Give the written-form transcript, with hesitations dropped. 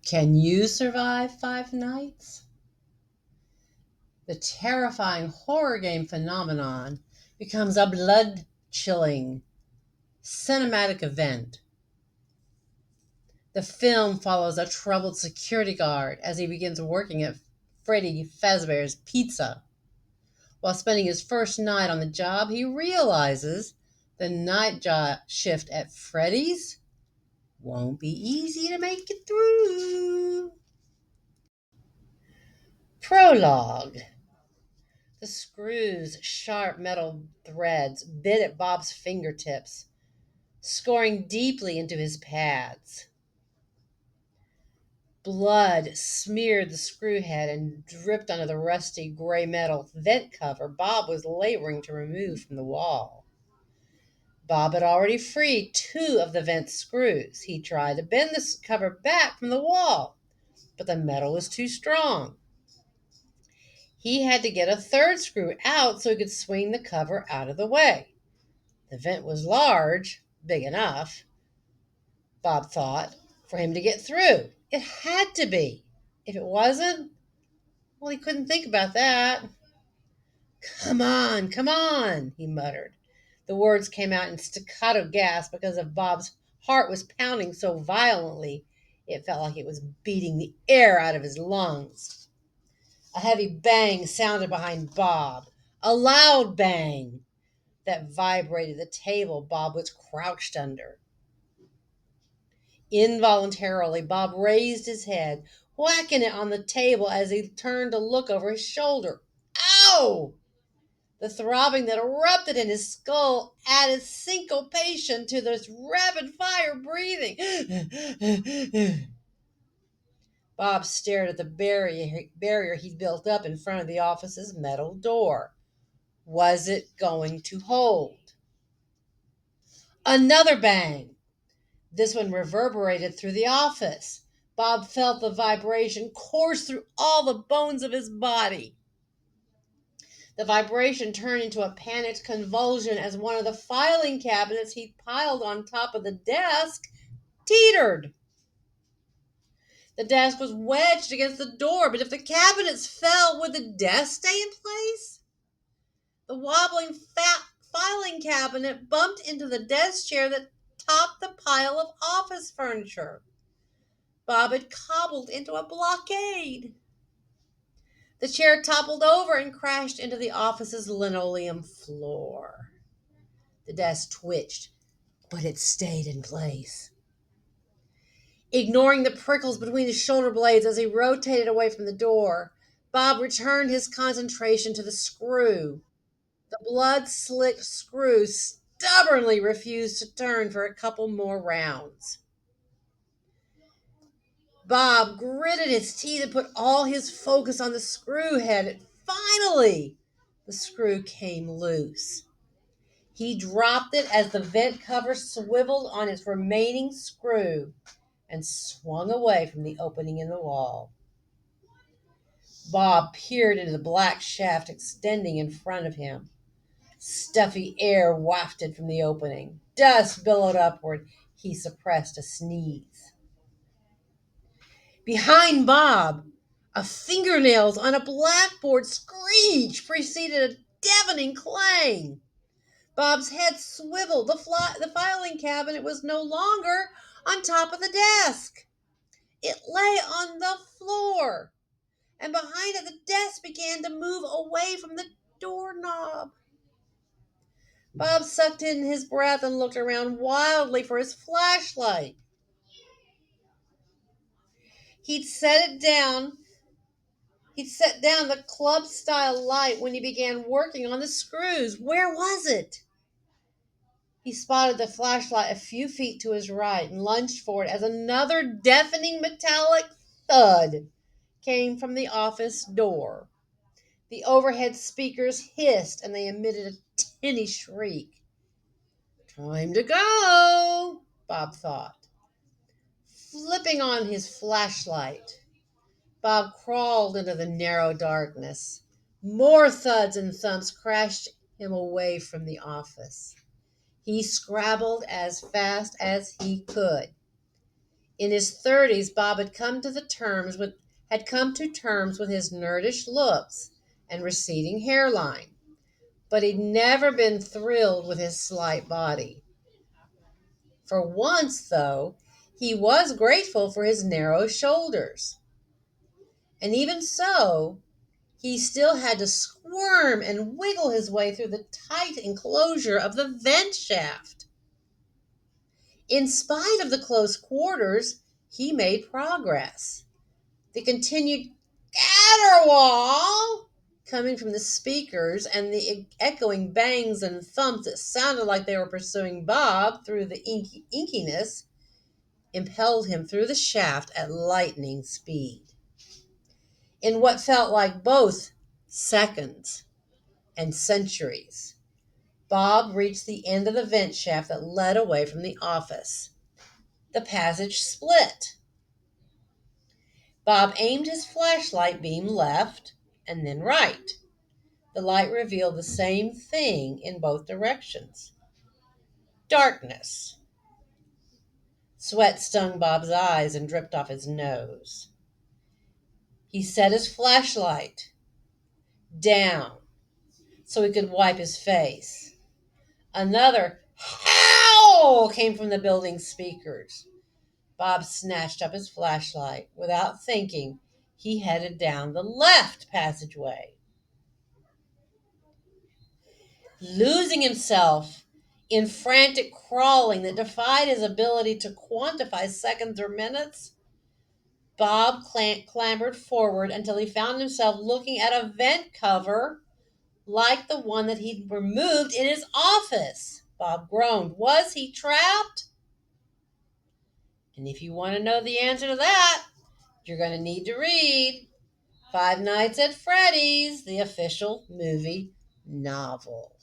Can you survive 5 nights? The terrifying horror game phenomenon becomes a blood-chilling cinematic event. The film follows a troubled security guard as he begins working at Freddy Fazbear's Pizza. While spending his first night on the job, he realizes the night shift at Freddy's won't be easy to make it through. Prologue. The screw's sharp metal threads bit at Bob's fingertips, scoring deeply into his pads. Blood smeared the screw head and dripped onto the rusty gray metal vent cover Bob was laboring to remove from the wall. Bob had already freed 2 of the vent screws. He tried to bend the cover back from the wall, but the metal was too strong. He had to get a 3rd screw out so he could swing the cover out of the way. The vent was large, big enough, Bob thought, for him to get through. It had to be. If it wasn't, well, he couldn't think about that. Come on, he muttered. The words came out in staccato gasps because of Bob's heart was pounding so violently it felt like it was beating the air out of his lungs. A heavy bang sounded behind Bob, a loud bang that vibrated the table Bob was crouched under. Involuntarily, Bob raised his head, whacking it on the table as he turned to look over his shoulder. Ow! The throbbing that erupted in his skull added syncopation to this rapid-fire breathing. Bob stared at the barrier he'd built up in front of the office's metal door. Was it going to hold? Another bang. This one reverberated through the office. Bob felt the vibration course through all the bones of his body. The vibration turned into a panicked convulsion as one of the filing cabinets he'd piled on top of the desk teetered. The desk was wedged against the door, but if the cabinets fell, would the desk stay in place? The wobbling filing cabinet bumped into the desk chair that topped the pile of office furniture. Bob had cobbled into a blockade. The chair toppled over and crashed into the office's linoleum floor. The desk twitched, but it stayed in place. Ignoring the prickles between his shoulder blades as he rotated away from the door, Bob returned his concentration to the screw. The blood-slicked screw stubbornly refused to turn for a couple more rounds. Bob gritted his teeth and put all his focus on the screw head. And finally, the screw came loose. He dropped it as the vent cover swiveled on its remaining screw and swung away from the opening in the wall. Bob peered into the black shaft extending in front of him. Stuffy air wafted from the opening. Dust billowed upward. He suppressed a sneeze. Behind Bob, a fingernails on a blackboard screech preceded a deafening clang. Bob's head swiveled. The filing cabinet was no longer on top of the desk. It lay on the floor, and behind it the desk began to move away from the doorknob. Bob sucked in his breath and looked around wildly for his flashlight. He'd set down the club-style light when he began working on the screws. Where was it? He spotted the flashlight a few feet to his right and lunged for it as another deafening metallic thud came from the office door. The overhead speakers hissed and they emitted a tinny shriek. Time to go, Bob thought. Flipping on his flashlight, Bob crawled into the narrow darkness. More thuds and thumps crashed him away from the office. He scrabbled as fast as he could. In his 30s, Bob had come to terms with his nerdish looks and receding hairline, but he'd never been thrilled with his slight body. For once, though, he was grateful for his narrow shoulders. And even so, he still had to squirm and wiggle his way through the tight enclosure of the vent shaft. In spite of the close quarters, he made progress. The continued caterwaul coming from the speakers and the echoing bangs and thumps that sounded like they were pursuing Bob through the inkiness impelled him through the shaft at lightning speed. In what felt like both seconds and centuries, Bob reached the end of the vent shaft that led away from the office. The passage split. Bob aimed his flashlight beam left and then right. The light revealed the same thing in both directions. Darkness. Sweat stung Bob's eyes and dripped off his nose. He set his flashlight down so he could wipe his face. Another howl came from the building's speakers. Bob snatched up his flashlight. Without thinking, he headed down the left passageway. Losing himself in frantic crawling that defied his ability to quantify seconds or minutes, Bob clambered forward until he found himself looking at a vent cover like the one that he'd removed in his office. Bob groaned. Was he trapped? And if you want to know the answer to that, you're going to need to read Five Nights at Freddy's, the official movie novel.